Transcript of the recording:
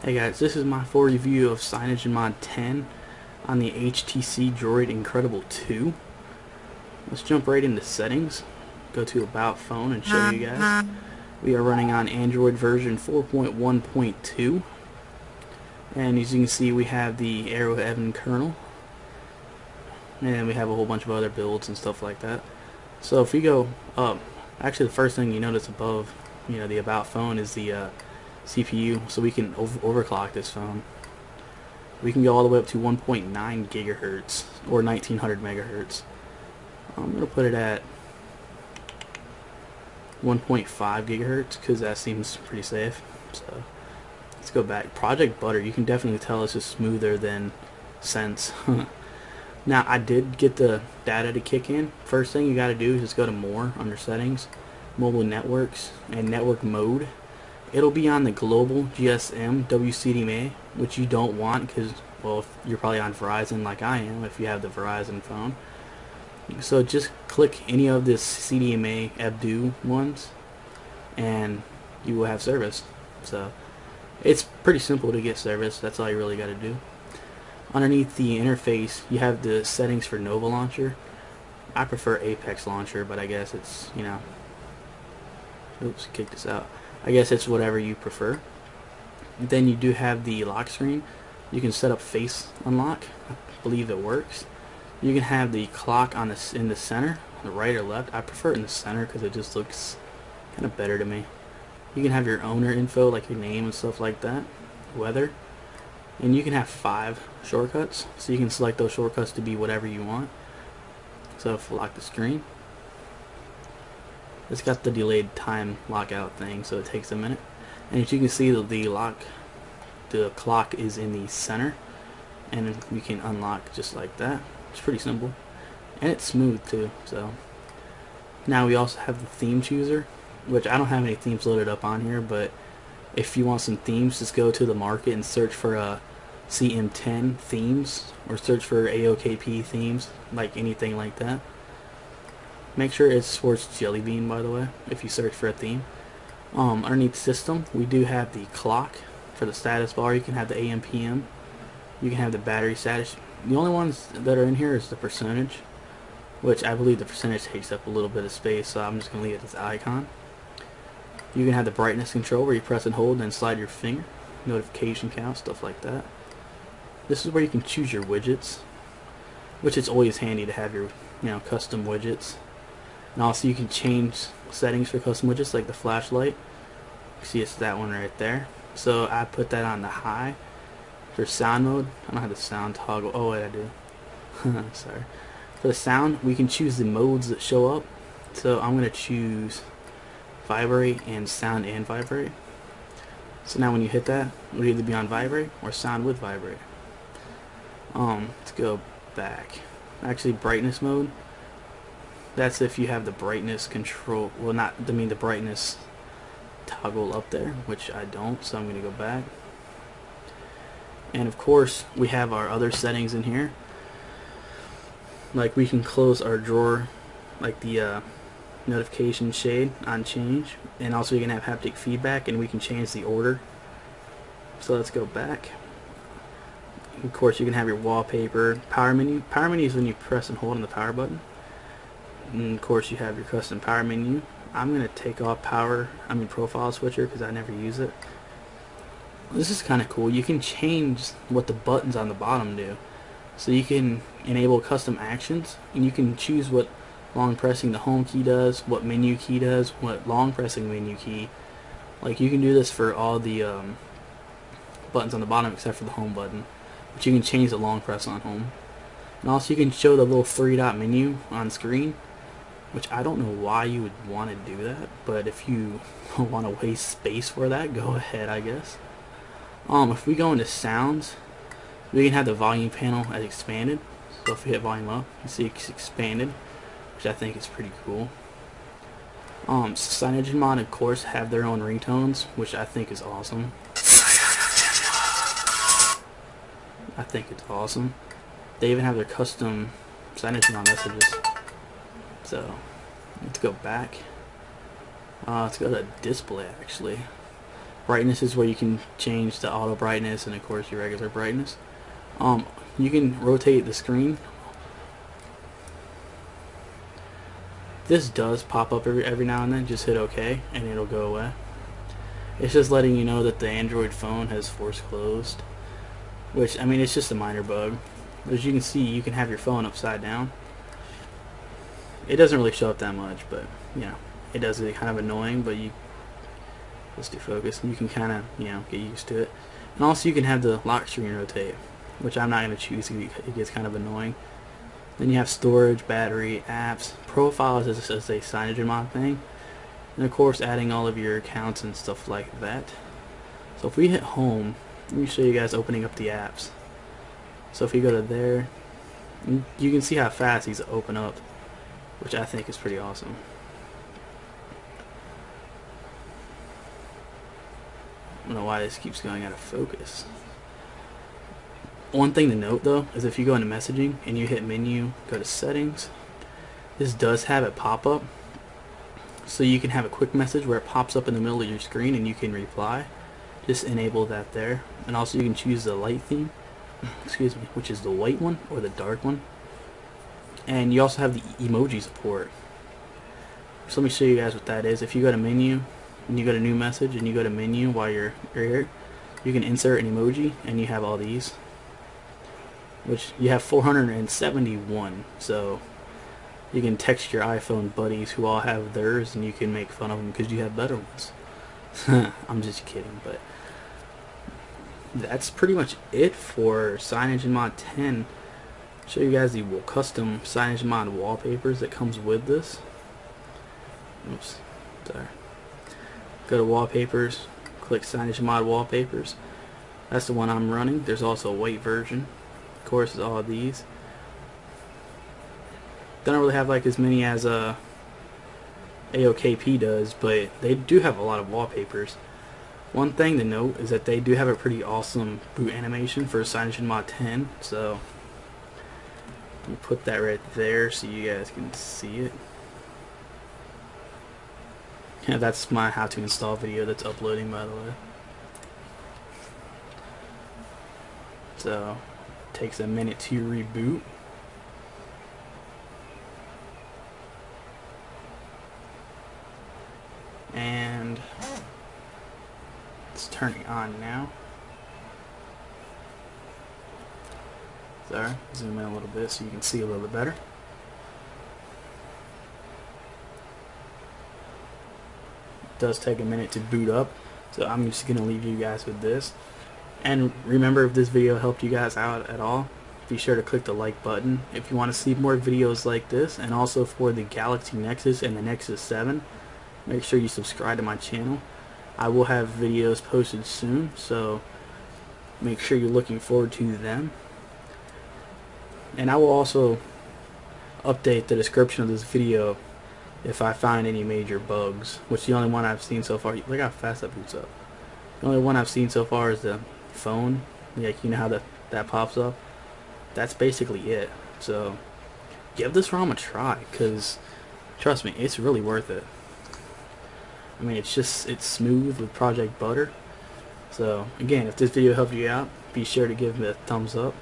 Hey guys, this is my full review of CyanogenMod 10 on the HTC Droid Incredible 2. Let's jump right into settings, go to About Phone and show you guys. We are running on Android version 4.1.2, and as you can see we have the Arrow kernel, and we have a whole bunch of other builds and stuff like that. So if we go up, actually the first thing you notice above the About Phone is the CPU, so we can overclock this phone. We can go all the way up to 1.9 gigahertz or 1900 megahertz. I'm going to put it at 1.5 gigahertz because that seems pretty safe. So let's go back. Project Butter, you can definitely tell it's just smoother than Sense. Now I did get the data to kick in. First thing you got to do is just go to More under Settings, Mobile Networks, and Network Mode. It'll be on the global GSM WCDMA, which you don't want because, well, if you're probably on Verizon like I am if you have the Verizon phone. So just click any of this CDMA EBDU ones and you will have service. So it's pretty simple to get service. That's all you really got to do. Underneath the interface you have the settings for Nova Launcher. I prefer Apex Launcher, but I guess it's, oops, kick this out. I guess it's whatever you prefer. Then you do have the lock screen. You can set up face unlock. I believe it works. You can have the clock on in the center, the right or left. I prefer it in the center because it just looks kind of better to me. You can have your owner info, like your name and stuff like that, weather, and you can have 5 shortcuts. So you can select those shortcuts to be whatever you want. So if we lock the screen, it's got the delayed time lockout thing, so it takes a minute. And as you can see, the clock is in the center, and you can unlock just like that. It's pretty simple, and it's smooth too. So now we also have the theme chooser, which I don't have any themes loaded up on here, but if you want some themes, just go to the market and search for CM10 themes, or search for AOKP themes, like anything like that. Make sure it supports Jelly Bean, by the way, if you search for a theme. Underneath system, we do have the clock for the status bar. You can have the AM, PM. You can have the battery status. The only ones that are in here is the percentage, which I believe the percentage takes up a little bit of space, so I'm just going to leave it as icon. You can have the brightness control where you press and hold and then slide your finger. Notification count, stuff like that. This is where you can choose your widgets, which is always handy to have your custom widgets. And also you can change settings for custom widgets, like the flashlight. You see it's that one right there. So I put that on the high. For sound mode, I don't have the sound toggle. Oh wait, I do. Sorry. For the sound, we can choose the modes that show up. So I'm going to choose vibrate and sound and vibrate. So now when you hit that, it'll either be on vibrate or sound with vibrate. Let's go back. Actually, brightness mode. That's if you have the brightness control, well, the brightness toggle up there, which I don't, so I'm going to go back. And of course, we have our other settings in here. Like we can close our drawer, like the notification shade on change, and also you can have haptic feedback, and we can change the order. So let's go back. Of course, you can have your wallpaper, power menu. Power menu is when you press and hold on the power button. And of course you have your custom power menu. I'm going to take off profile switcher because I never use it. This is kind of cool. You can change what the buttons on the bottom do. So you can enable custom actions, and you can choose what long pressing the home key does, what menu key does, what long pressing menu key. Like you can do this for all the buttons on the bottom except for the home button. But you can change the long press on home. And also you can show the little 3-dot menu on screen, which I don't know why you would want to do that, but if you want to waste space for that, go ahead, I guess. If we go into sounds, we can have the volume panel as expanded. So if we hit volume up, you see it's expanded, which I think is pretty cool. CyanogenMod, of course, have their own ringtones, which I think is awesome. I think it's awesome. They even have their custom CyanogenMod messages. So let's go back. Let's go to display actually. Brightness is where you can change the auto brightness and of course your regular brightness. You can rotate the screen. This does pop up every now and then. Just hit OK and it'll go away. It's just letting you know that the Android phone has force closed, which, I mean, it's just a minor bug. But as you can see, you can have your phone upside down. It doesn't really show up that much, but you know, it does get kind of annoying. But you let's do focus, and you can kind of, you know, get used to it. And also, you can have the lock screen rotate, which I'm not going to choose. It gets kind of annoying. Then you have storage, battery, apps, profiles as a CyanogenMod thing, and of course adding all of your accounts and stuff like that. So if we hit home, let me show you guys opening up the apps. So if you go to there, you can see how fast these open up, which I think is pretty awesome. I don't know why this keeps going out of focus. One thing to note though is if you go into messaging and you hit menu, go to settings, this does have a pop-up, so you can have a quick message where it pops up in the middle of your screen and you can reply. Just enable that there. And also you can choose the light theme, excuse me, which is the white one or the dark one. And you also have the emoji support. So let me show you guys what that is. If you go to menu and you go to new message and you go to menu while you're here, you can insert an emoji and you have all these, which you have 471. So you can text your iPhone buddies who all have theirs and you can make fun of them because you have better ones. I'm just kidding, but that's pretty much it for CyanogenMod 10. Show you guys the custom CyanogenMod wallpapers that comes with this. Oops, sorry. Go to wallpapers, click CyanogenMod wallpapers. That's the one I'm running. There's also a white version. Of course, it's all of these. They don't really have like as many as AOKP does, but they do have a lot of wallpapers. One thing to note is that they do have a pretty awesome boot animation for CyanogenMod 10, so let me put that right there so you guys can see it. Yeah, that's my how to install video that's uploading, by the way. So it takes a minute to reboot. And it's turning on now. Sorry, zoom in a little bit so you can see a little bit better. It does take a minute to boot up, so I'm just going to leave you guys with this. And remember, if this video helped you guys out at all, be sure to click the like button. If you want to see more videos like this, and also for the Galaxy Nexus and the Nexus 7, make sure you subscribe to my channel. I will have videos posted soon, so make sure you're looking forward to them. And I will also update the description of this video if I find any major bugs, which the only one I've seen so far, look how fast that boots up. The only one I've seen so far is the phone, like, you know how that pops up. That's basically it. So give this ROM a try, because trust me, it's really worth it. I mean, it's smooth with Project Butter. So again, if this video helped you out, be sure to give me a thumbs up.